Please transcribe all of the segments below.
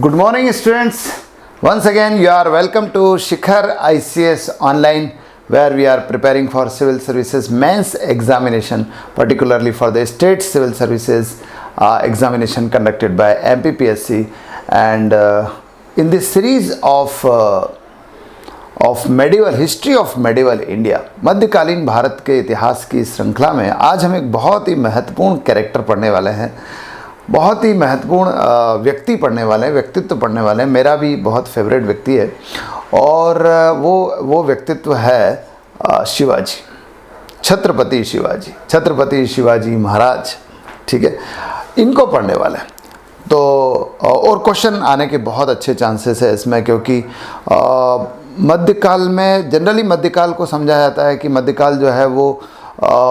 Good morning, students. Once again, you are welcome to Shikhar ICS Online, where we are preparing for civil services mains examination, particularly for the state civil services examination conducted by MPPSC. And in this series of medieval history of medieval India, मध्यकालीन भारत के इतिहास की श्रृंखला में आज हम एक बहुत ही महत्वपूर्ण कैरेक्टर पढ़ने वाले हैं, बहुत ही महत्वपूर्ण व्यक्ति पढ़ने वाले हैं, व्यक्तित्व पढ़ने वाले हैं। मेरा भी बहुत फेवरेट व्यक्ति है और वो व्यक्तित्व है शिवाजी, छत्रपति शिवाजी महाराज। ठीक है, इनको पढ़ने वाले हैं। तो और क्वेश्चन आने के बहुत अच्छे चांसेस है इसमें, क्योंकि मध्यकाल में जनरली मध्यकाल को समझा जाता है कि मध्यकाल जो है वो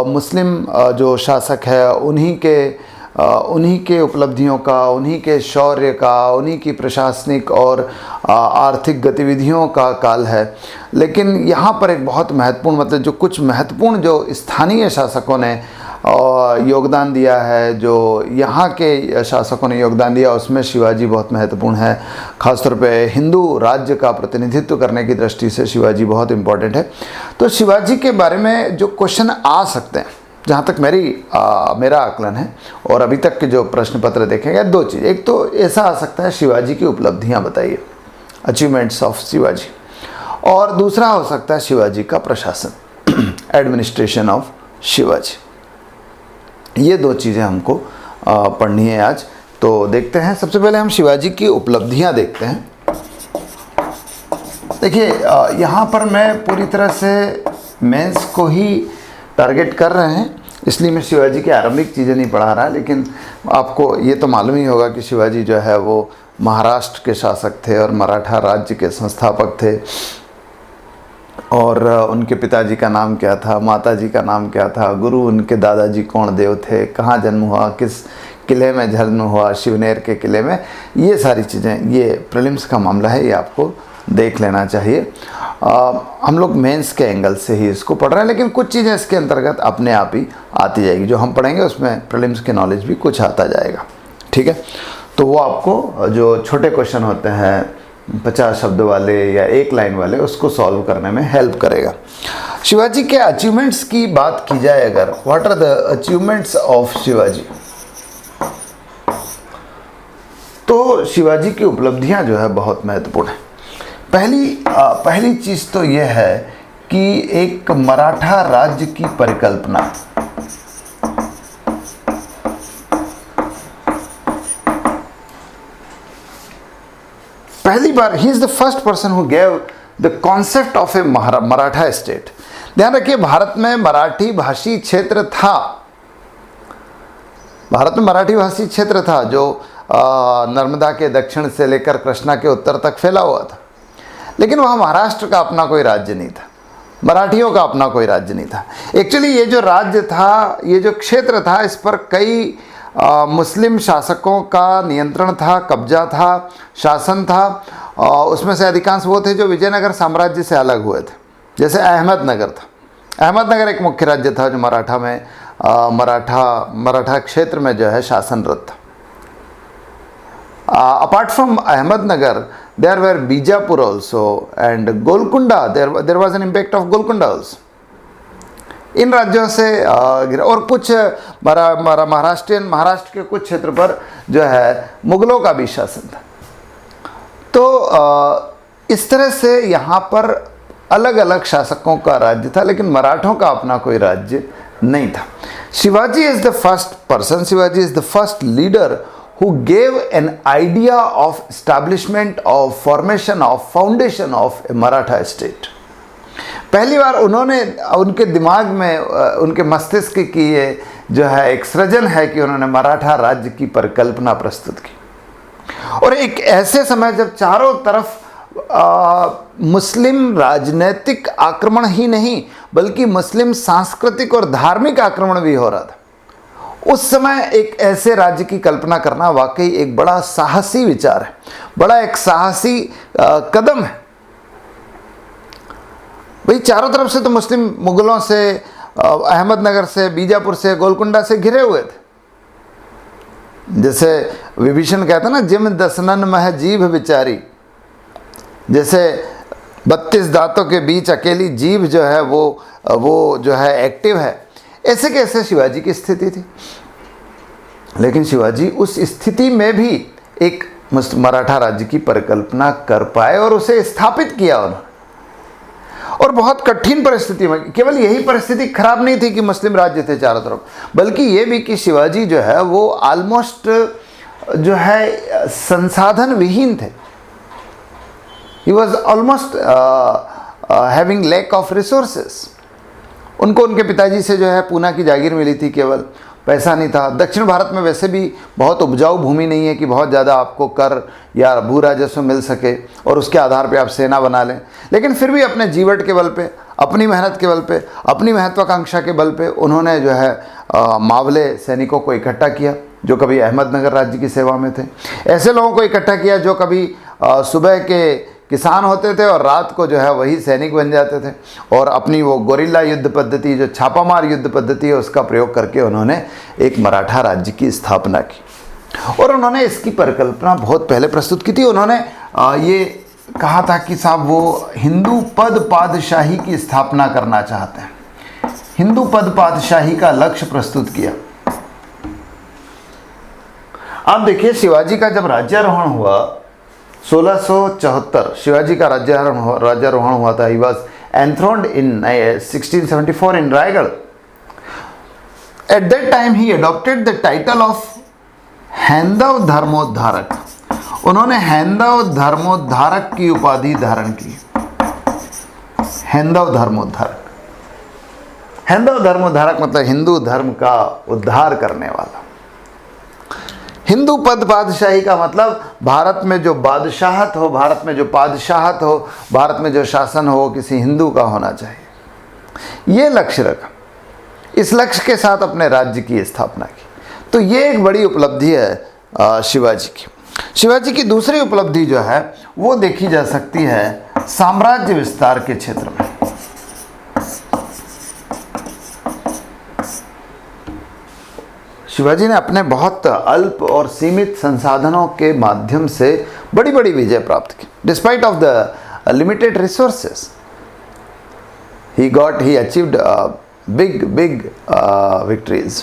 मुस्लिम जो शासक है उन्हीं के उपलब्धियों का, उन्हीं के शौर्य का, उन्हीं की प्रशासनिक और आर्थिक गतिविधियों का काल है। लेकिन यहाँ पर एक बहुत महत्वपूर्ण, मतलब जो कुछ महत्वपूर्ण जो स्थानीय शासकों ने योगदान दिया है, जो यहाँ के शासकों ने योगदान दिया, उसमें शिवाजी बहुत महत्वपूर्ण है। ख़ासतौर पे हिंदू राज्य का प्रतिनिधित्व करने की दृष्टि से शिवाजी बहुत इम्पोर्टेंट है। तो शिवाजी के बारे में जो क्वेश्चन आ सकते हैं, जहाँ तक मेरा आकलन है और अभी तक के जो प्रश्न पत्र देखेंगे, दो चीज़। एक तो ऐसा आ सकता है शिवाजी की उपलब्धियाँ बताइए, अचीवमेंट्स ऑफ शिवाजी, और दूसरा हो सकता है शिवाजी का प्रशासन, एडमिनिस्ट्रेशन ऑफ शिवाजी। ये दो चीज़ें हमको पढ़नी है आज। तो देखते हैं, सबसे पहले हम शिवाजी की उपलब्धियाँ देखते हैं। देखिए, यहाँ पर मैं पूरी तरह से मेंस को ही टारगेट कर रहे हैं, इसलिए मैं शिवाजी की आरंभिक चीज़ें नहीं पढ़ा रहा। लेकिन आपको ये तो मालूम ही होगा कि शिवाजी जो है वो महाराष्ट्र के शासक थे और मराठा राज्य के संस्थापक थे। और उनके पिताजी का नाम क्या था, माताजी का नाम क्या था, गुरु उनके दादाजी कौन देव थे, कहाँ जन्म हुआ, किस किले में जन्म हुआ, शिवनेर के किले में, ये सारी चीज़ें, ये प्रीलिम्स का मामला है, ये आपको देख लेना चाहिए। हम लोग मेंस के एंगल से ही इसको पढ़ रहे हैं, लेकिन कुछ चीज़ें इसके अंतर्गत अपने आप ही आती जाएगी। जो हम पढ़ेंगे उसमें प्रीलिम्स के नॉलेज भी कुछ आता जाएगा। ठीक है, तो वो आपको जो छोटे क्वेश्चन होते हैं 50 शब्द वाले या एक लाइन वाले, उसको सॉल्व करने में हेल्प करेगा। शिवाजी के अचीवमेंट्स की बात की जाए अगर, what are the achievements of Shivaji, तो शिवाजी की उपलब्धियां जो है बहुत महत्वपूर्ण है। पहली चीज तो यह है कि एक मराठा राज्य की परिकल्पना, पहली बार he is the first person who gave the concept of A Maratha state. ध्यान रखिए, भारत में मराठी भाषी क्षेत्र था, जो नर्मदा के दक्षिण से लेकर कृष्णा के उत्तर तक फैला हुआ था। लेकिन वहाँ महाराष्ट्र का अपना कोई राज्य नहीं था, मराठियों का अपना कोई राज्य नहीं था। एक्चुअली ये जो राज्य था, ये जो क्षेत्र था, इस पर कई मुस्लिम शासकों का नियंत्रण था, कब्जा था, शासन था। उसमें से अधिकांश वो थे जो विजयनगर साम्राज्य से अलग हुए थे। जैसे अहमदनगर था, अहमदनगर एक मुख्य राज्य था जो मराठा में मराठा क्षेत्र में जो है शासनरत था। Apart from Ahmednagar, there were Bijapur also and Golconda. There was an impact of Golconda also. इन राज्यों से और कुछ महाराष्ट्र के कुछ क्षेत्र पर जो है मुगलों का भी शासन था। तो इस तरह से यहाँ पर अलग अलग शासकों का राज्य था, लेकिन मराठों का अपना कोई राज्य नहीं था। Shivaji is the first person, Shivaji is the first leader who gave an idea of establishment of formation of foundation of a Maratha state। पहली बार उन्होंने उनके दिमाग में, उनके मस्तिष्क की ये जो है एक सृजन है कि उन्होंने मराठा राज्य की परिकल्पना प्रस्तुत की। और एक ऐसे समय जब चारों तरफ मुस्लिम राजनीतिक आक्रमण ही नहीं, बल्कि मुस्लिम सांस्कृतिक और धार्मिक आक्रमण भी हो रहा था, उस समय एक ऐसे राज्य की कल्पना करना वाकई एक बड़ा साहसी विचार है, बड़ा एक साहसी कदम है। भाई चारों तरफ से तो मुस्लिम मुगलों से, अहमदनगर से, बीजापुर से, गोलकुंडा से घिरे हुए थे। जैसे विभीषण कहता ना, जिम दसनन मह जीभ विचारी, जैसे 32 दांतों के बीच अकेली जीभ जो है वो जो है एक्टिव है, ऐसे कैसे शिवाजी की स्थिति थी। लेकिन शिवाजी उस स्थिति में भी एक मराठा राज्य की परिकल्पना कर पाए और उसे स्थापित किया उन्होंने। और बहुत कठिन परिस्थिति में, केवल यही परिस्थिति खराब नहीं थी कि मुस्लिम राज्य थे चारों तरफ, बल्कि ये भी कि शिवाजी जो है वो ऑलमोस्ट जो है संसाधन विहीन थे। He was almost having lack of resources. उनको उनके पिताजी से जो है पूना की जागीर मिली थी, केवल पैसा नहीं था। दक्षिण भारत में वैसे भी बहुत उपजाऊ भूमि नहीं है कि बहुत ज़्यादा आपको कर या भू राजस्व मिल सके और उसके आधार पे आप सेना बना लें। लेकिन फिर भी अपने जीवट के बल पे, अपनी मेहनत के बल पे, अपनी महत्वाकांक्षा के बल पे उन्होंने जो है मावले सैनिकों को इकट्ठा किया जो कभी अहमदनगर राज्य की सेवा में थे। ऐसे लोगों को इकट्ठा किया जो कभी सुबह के किसान होते थे और रात को जो है वही सैनिक बन जाते थे, और अपनी वो गोरिल्ला युद्ध पद्धति, जो छापामार युद्ध पद्धति है, उसका प्रयोग करके उन्होंने एक मराठा राज्य की स्थापना की। और उन्होंने इसकी परिकल्पना बहुत पहले प्रस्तुत की थी। उन्होंने ये कहा था कि साहब वो हिंदू पद पादशाही की स्थापना करना चाहते हैं, हिंदू पद पादशाही का लक्ष्य प्रस्तुत किया। आप देखिए, शिवाजी का जब राज्यारोहण हुआ 1674, शिवाजी का राज्यारोहण हुआ था। He was enthroned in 1674 in Raigad. At that time he adopted the title of Haindava Dharmoddharak. उन्होंने हैंदव धर्मोद्धारक की उपाधि धारण की। हैंदव धर्मोद्धारक, हैंदव धर्मोद्धारक मतलब हिंदू धर्म का उद्धार करने वाला। हिंदू पद पादशाही का मतलब भारत में जो बादशाहत हो, भारत में जो पादशाहत हो, भारत में जो शासन हो, किसी हिंदू का होना चाहिए। ये लक्ष्य रखा, इस लक्ष्य के साथ अपने राज्य की स्थापना की। तो ये एक बड़ी उपलब्धि है शिवाजी की। शिवाजी की दूसरी उपलब्धि जो है वो देखी जा सकती है साम्राज्य विस्तार के क्षेत्र में। शिवाजी ने अपने बहुत अल्प और सीमित संसाधनों के माध्यम से बड़ी बड़ी विजय प्राप्त की। Despite of the limited resources, he achieved big victories.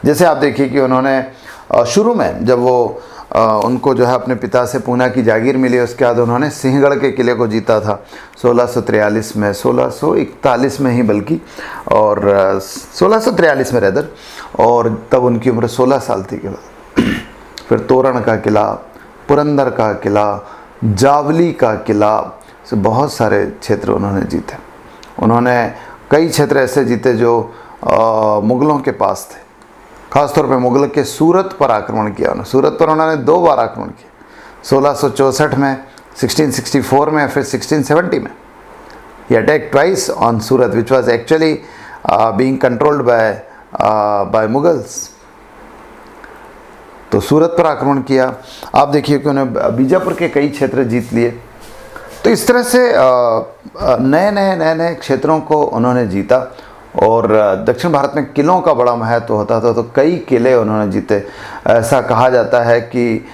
जैसे आप देखिए कि उन्होंने शुरू में जब वो उनको जो है अपने पिता से पूना की जागीर मिली, उसके बाद उन्होंने सिंहगढ़ के किले को जीता था 1643 में, 1641 में ही बल्कि, और 1643 में रेदर, और तब उनकी उम्र 16 साल थी केवल। फिर तोरण का किला, पुरंदर का किला, जावली का किला से बहुत सारे क्षेत्र उन्होंने जीते। उन्होंने कई क्षेत्र ऐसे जीते जो मुग़लों के पास थे। खासतौर पे मुग़ल के सूरत पर आक्रमण किया उन्होंने। सूरत पर उन्होंने 2 बार आक्रमण किया, 1664 में, 1664 में, फिर 1670 में। He attack twice on Surat which was actually being controlled by Mughals. तो सूरत पर आक्रमण किया। आप देखिए कि उन्होंने बीजापुर के कई क्षेत्र जीत लिए। तो इस तरह से नए नए क्षेत्रों को उन्होंने जीता। और दक्षिण भारत में किलों का बड़ा महत्व होता था, तो कई किले उन्होंने जीते। ऐसा कहा जाता है कि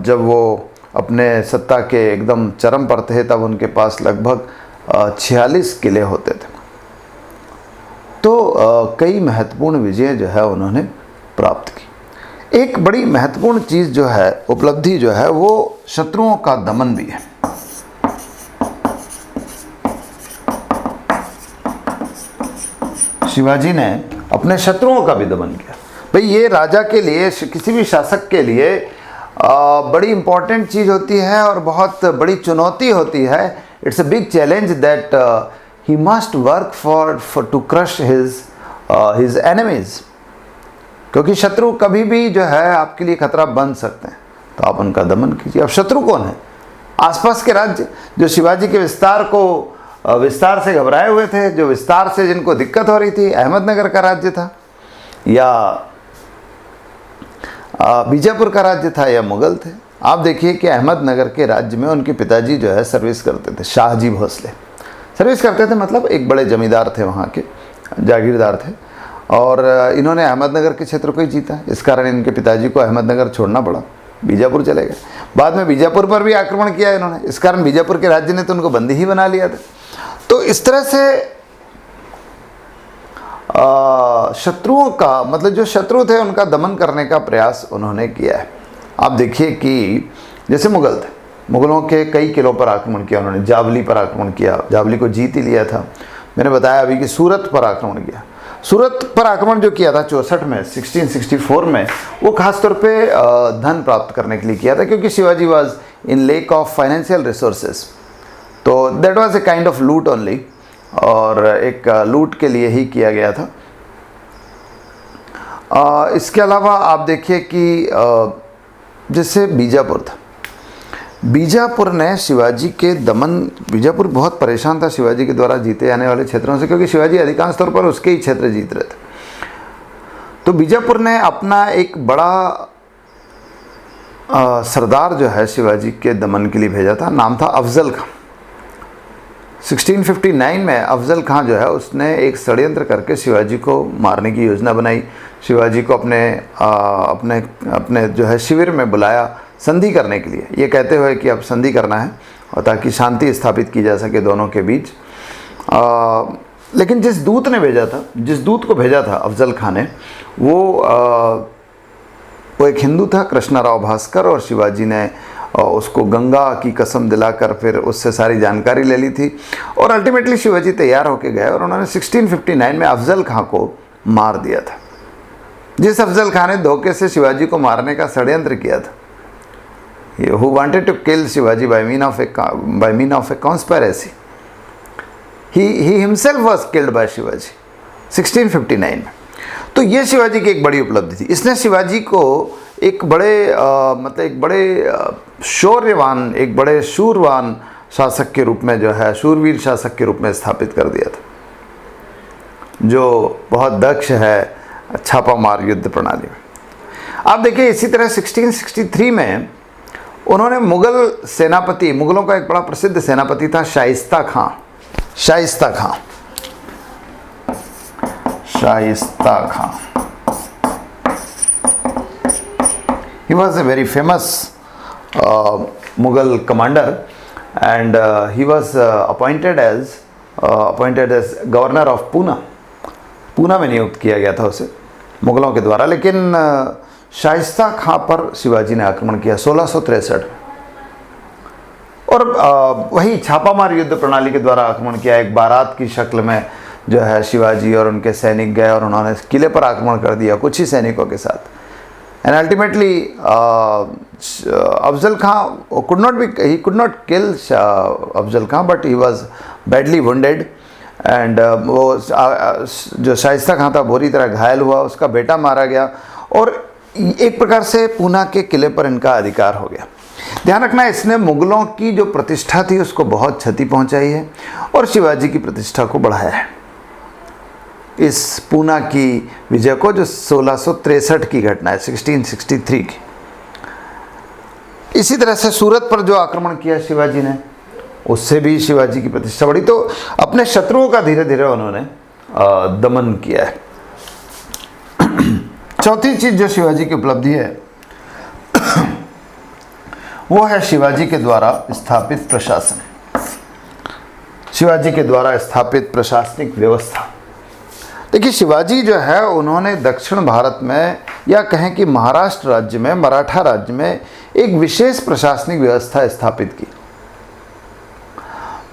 जब वो अपने सत्ता के एकदम चरम पर थे तब उनके पास लगभग 46 किले होते थे। तो कई महत्वपूर्ण विजय जो है उन्होंने प्राप्त की। एक बड़ी महत्वपूर्ण चीज़ जो है, उपलब्धि जो है, वो शत्रुओं का दमन भी है। शिवाजी ने अपने शत्रुओं का भी दमन किया। भाई ये राजा के लिए, किसी भी शासक के लिए बड़ी इंपॉर्टेंट चीज़ होती है और बहुत बड़ी चुनौती होती है। It's a big challenge that he must work for to crush his enemies, क्योंकि शत्रु कभी भी जो है आपके लिए खतरा बन सकते हैं, तो आप उनका दमन कीजिए। अब शत्रु कौन है? आसपास के राज्य जो शिवाजी के विस्तार से घबराए हुए थे, जो विस्तार से जिनको दिक्कत हो रही थी। अहमदनगर का राज्य था या बीजापुर का राज्य था या मुग़ल थे। आप देखिए कि अहमदनगर के राज्य में उनके पिताजी जो है सर्विस करते थे। शाहजी भोसले सर्विस करते थे, मतलब एक बड़े जमींदार थे, वहाँ के जागीरदार थे। और इन्होंने अहमदनगर के क्षेत्र को ही जीता। इस कारण इनके पिताजी को अहमदनगर छोड़ना पड़ा, बीजापुर चले गए। बाद में बीजापुर पर भी आक्रमण किया इन्होंने, इस कारण बीजापुर के राज्य ने तो उनको बंदी ही बना लिया था। तो इस तरह से शत्रुओं का, मतलब जो शत्रु थे उनका दमन करने का प्रयास उन्होंने किया है। आप देखिए कि जैसे मुगल थे, मुगलों के कई किलों पर आक्रमण किया उन्होंने। जावली पर आक्रमण किया, जावली को जीत ही लिया था। मैंने बताया अभी कि सूरत पर आक्रमण किया। सूरत पर आक्रमण जो किया था 64 में, 1664 में, वो खासतौर पे धन प्राप्त करने के लिए किया था, क्योंकि Shivaji was in lack of financial resources. तो that was a kind of loot only, और एक लूट के लिए ही किया गया था। इसके अलावा आप देखिए कि जैसे बीजापुर था, बीजापुर ने शिवाजी के दमन, बीजापुर बहुत परेशान था शिवाजी के द्वारा जीते जाने वाले क्षेत्रों से, क्योंकि शिवाजी अधिकांश तौर पर उसके ही क्षेत्र जीत रहे थे। तो बीजापुर ने अपना एक बड़ा सरदार जो है शिवाजी के दमन के लिए भेजा था, नाम था अफजल खां। 1659 में अफजल खां जो है उसने एक षड्यंत्र करके शिवाजी को मारने की योजना बनाई। शिवाजी को अपने जो है शिविर में बुलाया संधि करने के लिए, ये कहते हुए कि अब संधि करना है और ताकि शांति स्थापित की जा सके दोनों के बीच। लेकिन जिस दूत को भेजा था अफजल खां ने, वो एक हिंदू था, कृष्णराव भास्कर, और शिवाजी ने उसको गंगा की कसम दिलाकर फिर उससे सारी जानकारी ले ली थी। और अल्टीमेटली शिवाजी तैयार होके गए और उन्होंने 1659 में अफजल खां को मार दिया था। जिस अफजल खां ने धोखे से शिवाजी को मारने का षड्यंत्र किया था, who wanted to kill Shivaji by mean of a conspiracy. He himself was killed by Shivaji 1659 में। तो ये शिवाजी की एक बड़ी उपलब्धि थी। इसने शिवाजी को एक बड़े शौर्यवान, एक बड़े शूरवान शासक के रूप में जो है, शूरवीर शासक के रूप में स्थापित कर दिया था, जो बहुत दक्ष है छापामार युद्ध प्रणाली में। आप देखिए इसी तरह 1663 में उन्होंने मुगलों का एक बड़ा प्रसिद्ध सेनापति था शाइस्ता खां। He was a very famous Mughal commander, and he was appointed as governor of Pune। Poona में नियुक्त किया गया था उसे मुगलों के द्वारा। लेकिन शाइस्ता खां पर शिवाजी ने आक्रमण किया 1663 में, और वही छापामार युद्ध प्रणाली के द्वारा आक्रमण किया। एक बारात की शक्ल में जो है शिवाजी और उनके सैनिक गए और उन्होंने किले पर आक्रमण कर दिया कुछ ही सैनिकों के साथ। And ultimately Afzal Khan could not kill Afzal Khan, but he was badly wounded. And वो जो शाइस्ता खां था बुरी तरह घायल हुआ, उसका बेटा मारा गया, और एक प्रकार से पूना के किले पर इनका अधिकार हो गया। ध्यान रखना, इसने मुगलों की जो प्रतिष्ठा थी उसको बहुत क्षति पहुंचाई है और शिवाजी की प्रतिष्ठा को बढ़ाया है। इस पूना की विजय को, जो 1663 की घटना है, 1663 की। इसी तरह से सूरत पर जो आक्रमण किया शिवाजी ने, उससे भी शिवाजी की प्रतिष्ठा बढ़ी। तो अपने शत्रुओं का धीरे धीरे उन्होंने दमन किया है। चौथी चीज जो शिवाजी की उपलब्धि है वो है शिवाजी के द्वारा स्थापित प्रशासन, शिवाजी के द्वारा स्थापित प्रशासनिक व्यवस्था। देखिए शिवाजी जो है उन्होंने दक्षिण भारत में, या कहें कि महाराष्ट्र राज्य में, मराठा राज्य में एक विशेष प्रशासनिक व्यवस्था स्थापित की,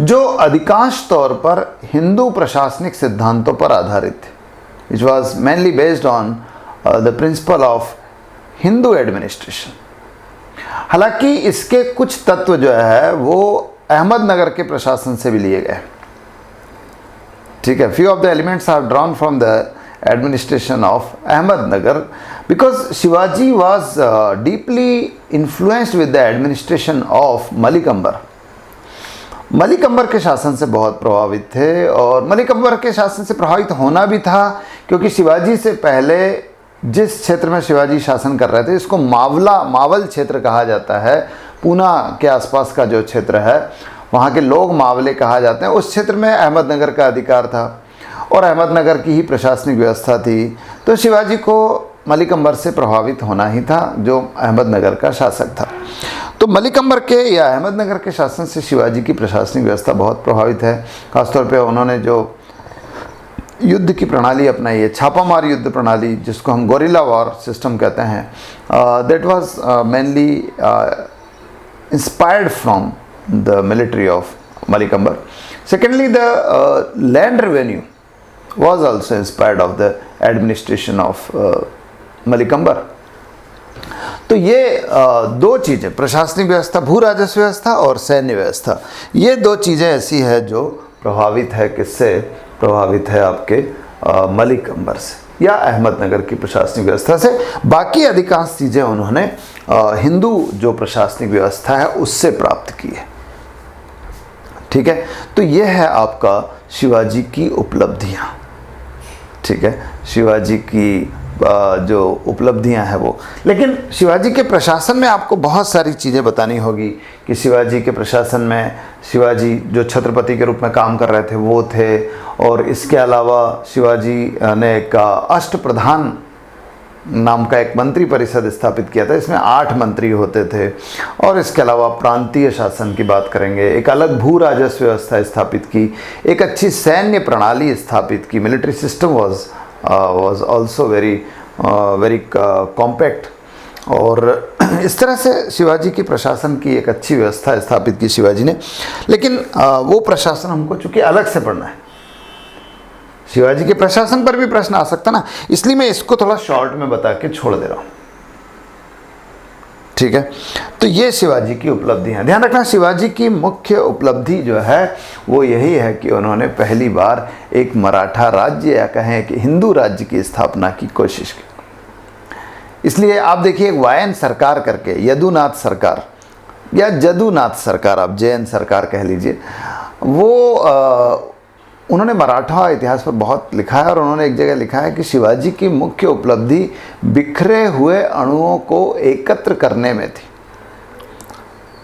जो अधिकांश तौर पर हिंदू प्रशासनिक सिद्धांतों पर आधारित थी। Which was mainly based on the principle of Hindu administration. हालांकि इसके कुछ तत्व जो है वो अहमदनगर के प्रशासन से भी लिए गए। ठीक है, few of the elements are drawn from the administration of Ahmednagar, because Shivaji was deeply influenced with the administration of Malik Ambar. Malik Ambar के शासन से बहुत प्रभावित थे, और मलिक अंबर के शासन से प्रभावित होना भी था क्योंकि शिवाजी से पहले जिस क्षेत्र में शिवाजी शासन कर रहे थे, इसको मावल क्षेत्र कहा जाता है। पूना के आसपास का जो क्षेत्र है वहाँ के लोग मावले कहा जाते हैं। उस क्षेत्र में अहमदनगर का अधिकार था, और अहमदनगर की ही प्रशासनिक व्यवस्था थी, तो शिवाजी को मलिक अंबर से प्रभावित होना ही था, जो अहमदनगर का शासक था। तो मलिक अंबर के या अहमदनगर के शासन से शिवाजी की प्रशासनिक व्यवस्था बहुत प्रभावित है। खासतौर पे उन्होंने जो युद्ध की प्रणाली अपनाई है, छापामार युद्ध प्रणाली, जिसको हम गोरिल्ला वॉर सिस्टम कहते हैं, that was mainly inspired from the military of Malik Ambar. Secondly, the land revenue was also inspired of the administration of Malik Ambar. तो ये दो चीज़ें, प्रशासनिक व्यवस्था, भू राजस्व व्यवस्था और सैन्य व्यवस्था, ये दो चीज़ें ऐसी है जो प्रभावित है, किससे प्रभावित है, आपके मलिक अंबर से या अहमदनगर की प्रशासनिक व्यवस्था से। बाकी अधिकांश चीज़ें उन्होंने हिंदू जो प्रशासनिक व्यवस्था है उससे प्राप्त की है। ठीक है, तो यह है आपका शिवाजी की उपलब्धियां। ठीक है, शिवाजी की जो उपलब्धियां हैं वो। लेकिन शिवाजी के प्रशासन में आपको बहुत सारी चीज़ें बतानी होगी कि शिवाजी के प्रशासन में शिवाजी जो छत्रपति के रूप में काम कर रहे थे वो थे, और इसके अलावा शिवाजी ने एक अष्टप्रधान नाम का एक मंत्री परिषद स्थापित किया था। इसमें 8 मंत्री होते थे, और इसके अलावा प्रांतीय शासन की बात करेंगे, एक अलग भू राजस्व व्यवस्था स्थापित की, एक अच्छी सैन्य प्रणाली स्थापित की, military system was also very compact, और इस तरह से शिवाजी की प्रशासन की एक अच्छी व्यवस्था स्थापित की शिवाजी ने। लेकिन वो प्रशासन हमको चूँकि अलग से पढ़ना है, शिवाजी के प्रशासन पर भी प्रश्न आ सकता ना, इसलिए मैं इसको थोड़ा शॉर्ट में बता के छोड़ दे रहा हूं। ठीक है, तो ये शिवाजी की उपलब्धियां। ध्यान रखना, शिवाजी की मुख्य उपलब्धि जो है वो यही है कि उन्होंने पहली बार एक मराठा राज्य या कहें कि हिंदू राज्य की स्थापना की कोशिश की। इसलिए आप देखिए, एक वायन सरकार करके, यदुनाथ सरकार या जदुनाथ सरकार, आप जैन सरकार कह लीजिए, वो उन्होंने मराठा इतिहास पर बहुत लिखा है, और उन्होंने एक जगह लिखा है कि शिवाजी की मुख्य उपलब्धि बिखरे हुए अणुओं को एकत्र करने में थी।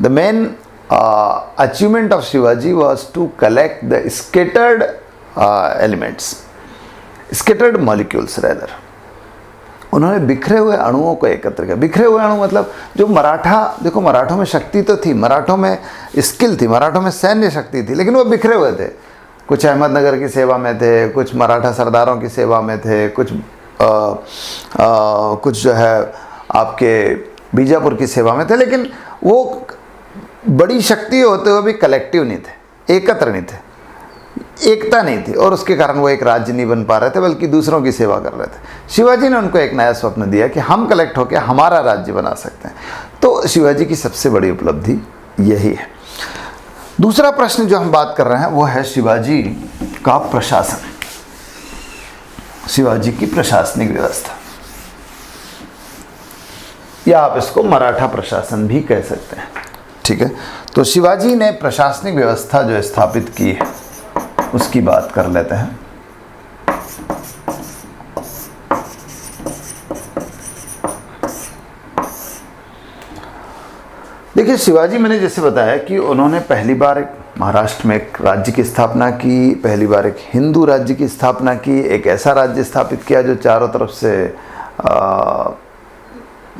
The main achievement of Shivaji was to collect the scattered elements, scattered molecules rather. उन्होंने बिखरे हुए अणुओं को एकत्र किया। बिखरे हुए अणु मतलब जो मराठा, देखो मराठों में शक्ति तो थी, मराठों में स्किल थी, मराठों में सैन्य शक्ति थी, लेकिन वो बिखरे हुए थे। कुछ अहमदनगर की सेवा में थे, कुछ मराठा सरदारों की सेवा में थे, कुछ जो है आपके बीजापुर की सेवा में थे, लेकिन वो बड़ी शक्ति होते हुए भी कलेक्टिव नहीं थे, एकत्र नहीं थे, एकता नहीं थी, और उसके कारण वो एक राज्य नहीं बन पा रहे थे, बल्कि दूसरों की सेवा कर रहे थे। शिवाजी ने उनको एक नया स्वप्न दिया कि हम कलेक्ट होकर हमारा राज्य बना सकते हैं। तो शिवाजी की सबसे बड़ी उपलब्धि यही है। दूसरा प्रश्न जो हम बात कर रहे हैं वो है शिवाजी का प्रशासन, शिवाजी की प्रशासनिक व्यवस्था, या आप इसको मराठा प्रशासन भी कह सकते हैं। ठीक है, तो शिवाजी ने प्रशासनिक व्यवस्था जो स्थापित की है उसकी बात कर लेते हैं। देखिए, शिवाजी, मैंने जैसे बताया कि उन्होंने पहली बार एक महाराष्ट्र में एक राज्य की स्थापना की, पहली बार एक हिंदू राज्य की स्थापना की, एक ऐसा राज्य स्थापित किया जो चारों तरफ से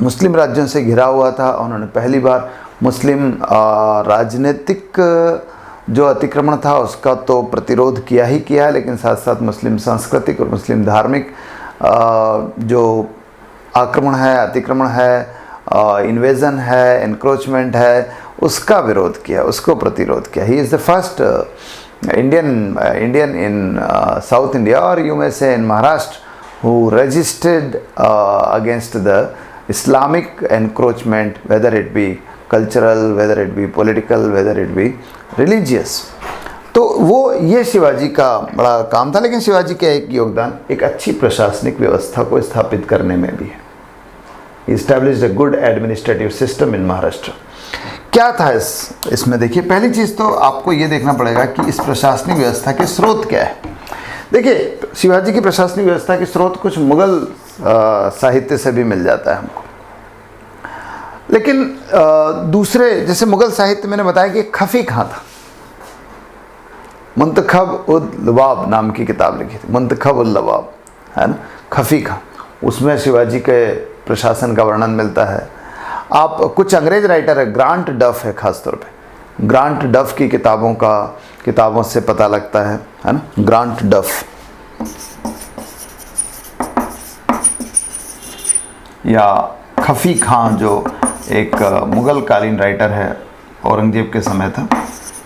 मुस्लिम राज्यों से घिरा हुआ था। उन्होंने पहली बार मुस्लिम राजनीतिक जो अतिक्रमण था उसका तो प्रतिरोध किया ही किया, लेकिन साथ साथ मुस्लिम सांस्कृतिक और मुस्लिम धार्मिक जो आक्रमण है, अतिक्रमण है, इन्वेजन है, एनक्रोचमेंट है, उसका विरोध किया, उसको प्रतिरोध किया। He is the first Indian in south India, और यू मे से इन Maharashtra, who resisted against the Islamic encroachment, whether it be cultural, whether it be political, whether it be religious. तो वो ये शिवाजी का बड़ा काम था। लेकिन शिवाजी का एक योगदान एक अच्छी प्रशासनिक व्यवस्था को स्थापित करने में भी है। He established a good administrative system in Maharashtra. क्या था इसमें देखिए, पहली चीज़ तो आपको ये देखना पड़ेगा कि इस प्रशासनिक व्यवस्था के स्रोत क्या है। देखिए, शिवाजी की प्रशासनिक व्यवस्था के स्रोत कुछ मुगल साहित्य से भी मिल जाता है हमको, लेकिन दूसरे जैसे मुगल साहित्य मैंने बताया कि खफी कहाँ था, मुंतखब उल लवाब नाम की किताब लिखी थी, मुंतखब उल लवाब, है ना, खफी खां, उसमें शिवाजी के प्रशासन का वर्णन मिलता है। आप कुछ अंग्रेज राइटर है, ग्रांट डफ है खासतौर पे, ग्रांट डफ की किताबों से पता लगता है ना, ग्रांट डफ या खफी खां जो एक मुग़ल कालीन राइटर है, औरंगजेब के समय था,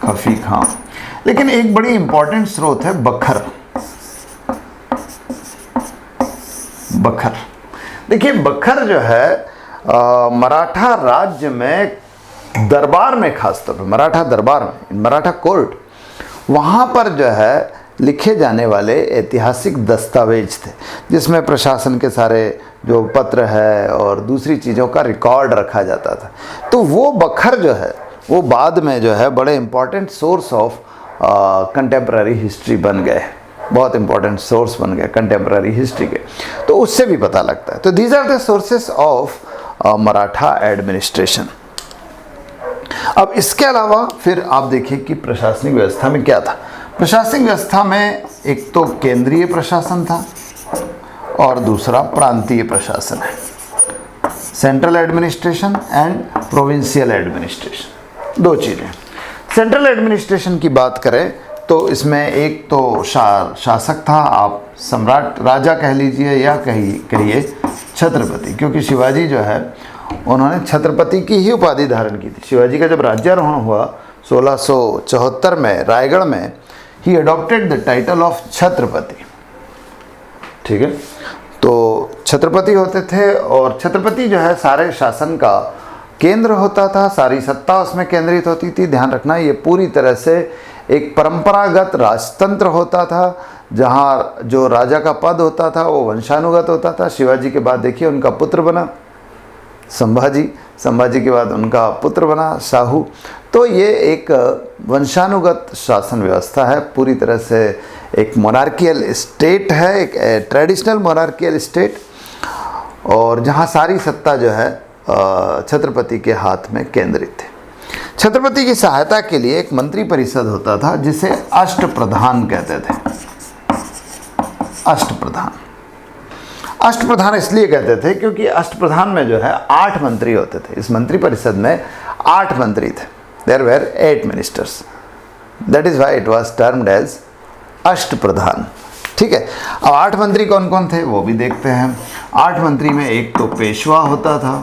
खफी खां। लेकिन एक बड़ी इंपॉर्टेंट स्रोत है बखर। बखर देखिए, बखर जो है मराठा राज्य में दरबार में, खासतौर पर मराठा दरबार में, मराठा कोर्ट, वहाँ पर जो है लिखे जाने वाले ऐतिहासिक दस्तावेज थे, जिसमें प्रशासन के सारे जो पत्र है और दूसरी चीज़ों का रिकॉर्ड रखा जाता था। तो वो बखर जो है वो बाद में जो है बड़े important source of contemporary history बन गए, बहुत इंपॉर्टेंट सोर्स बन गए कंटेम्प्ररी हिस्ट्री के। तो उससे भी पता लगता है। तो these are the sources of Maratha administration. अब इसके अलावा फिर आप देखिए कि प्रशासनिक व्यवस्था में क्या था। प्रशासनिक व्यवस्था में एक तो केंद्रीय प्रशासन था और दूसरा प्रांतीय प्रशासन है, central administration and provincial administration, दो चीज़ें। सेंट्रल एडमिनिस्ट्रेशन की बात करें तो इसमें एक तो शासक था, आप सम्राट राजा कह लीजिए या कहिए छत्रपति, क्योंकि शिवाजी जो है उन्होंने छत्रपति की ही उपाधि धारण की थी। शिवाजी का जब राज्यारोहण हुआ 1674 में रायगढ़ में, he adopted the title of Chhatrapati, ठीक है। तो छत्रपति होते थे और छत्रपति जो है सारे शासन का केंद्र होता था, सारी सत्ता उसमें केंद्रित होती थी। ध्यान रखना, ये पूरी तरह से एक परंपरागत राजतंत्र होता था, जहाँ जो राजा का पद होता था वो वंशानुगत होता था। शिवाजी के बाद देखिए उनका पुत्र बना संभाजी, संभाजी के बाद उनका पुत्र बना शाहू। तो ये एक वंशानुगत शासन व्यवस्था है, पूरी तरह से एक मोनार्कियल स्टेट है, एक ट्रेडिशनल मोनार्कियल स्टेट, और जहाँ सारी सत्ता जो है छत्रपति के हाथ में केंद्रित है। छत्रपति की सहायता के लिए एक मंत्री परिषद होता था जिसे अष्टप्रधान कहते थे। अष्टप्रधान, अष्टप्रधान इसलिए कहते थे क्योंकि अष्टप्रधान में जो है 8 मंत्री होते थे। इस मंत्री परिषद में 8 मंत्री थे। There were 8 ministers, that is why it was termed as Ashtapradhan, ठीक है। अब 8 मंत्री कौन कौन थे वो भी देखते हैं। 8 मंत्री में एक तो पेशवा होता था,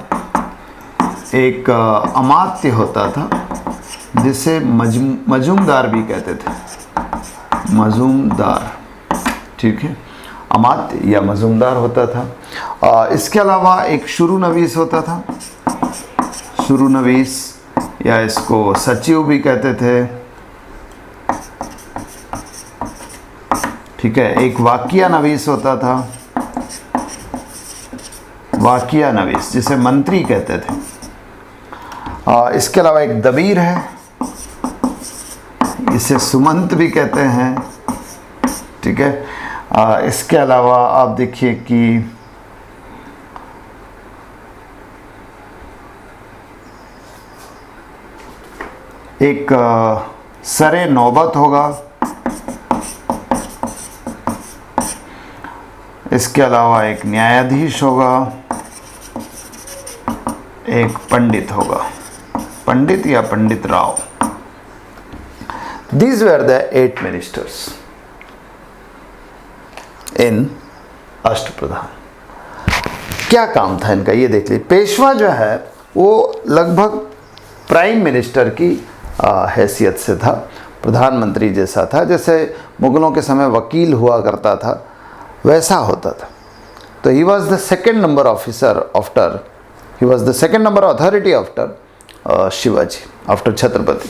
एक अमात्य होता था जिसे मजूमदार भी कहते थे, मजूमदार, ठीक है, अमात्य या मजूमदार होता था। इसके अलावा एक शुरूनवीस होता था, शुरूनवीस या इसको सचिव भी कहते थे, ठीक है। एक वाकिया नवीस होता था, वाकिया नवीस जिसे मंत्री कहते थे। इसके अलावा एक दबीर है, इसे सुमंत भी कहते हैं, ठीक है। इसके अलावा आप देखिए कि एक सरे नौबत होगा। इसके अलावा एक न्यायाधीश होगा, एक पंडित होगा, पंडित या पंडित Rao. These were the 8 ministers in अष्टप्रधान। क्या काम था इनका ये देख लीजिए। पेशवा जो है वो लगभग प्राइम मिनिस्टर की हैसियत से था, प्रधानमंत्री जैसा था, जैसे मुगलों के समय वकील हुआ करता था वैसा होता था। तो he was the second number officer after, he was the second number authority after Shivaji, after Chhatrapati.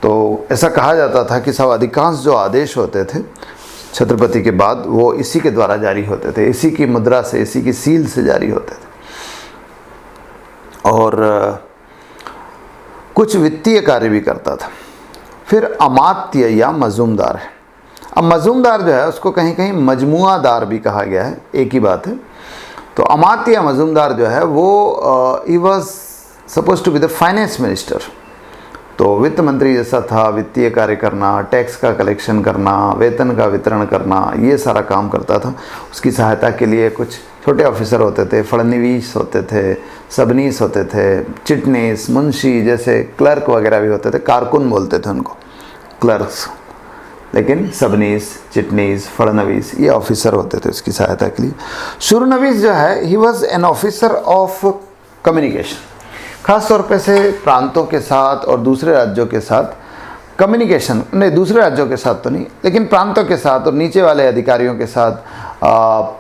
तो ऐसा कहा जाता था कि सब अधिकांश जो आदेश होते थे छत्रपति के बाद वो इसी के द्वारा जारी होते थे, इसी की मुद्रा से, इसी की सील से जारी होते थे। और कुछ वित्तीय कार्य भी करता था। फिर अमात्य या मजूमदार है। अब मजूमदार जो है उसको कहीं कहीं मजमुआदार भी कहा गया है, एक ही बात है। तो अमात्य या मजूमदार जो है वो he was suppose to be the finance minister, तो वित्त मंत्री जैसा था, वित्तीय कार्य करना, टैक्स का कलेक्शन करना, वेतन का वितरण करना, ये सारा काम करता था। उसकी सहायता के लिए कुछ छोटे ऑफिसर होते थे, फड़नवीस होते थे, सबनीस होते थे, चिटनीस, मुंशी जैसे क्लर्क वगैरह भी होते थे। कारकुन बोलते थे उनको, क्लर्क्स, लेकिन सबनीस, चिटनीस, फड़नवीस ये ऑफिसर होते थे उसकी सहायता के लिए। शुरनवीस जो है, he was an officer of communication, खास तौर पे से प्रांतों के साथ और दूसरे राज्यों के साथ कम्युनिकेशन, नहीं दूसरे राज्यों के साथ तो नहीं, लेकिन प्रांतों के साथ और नीचे वाले अधिकारियों के साथ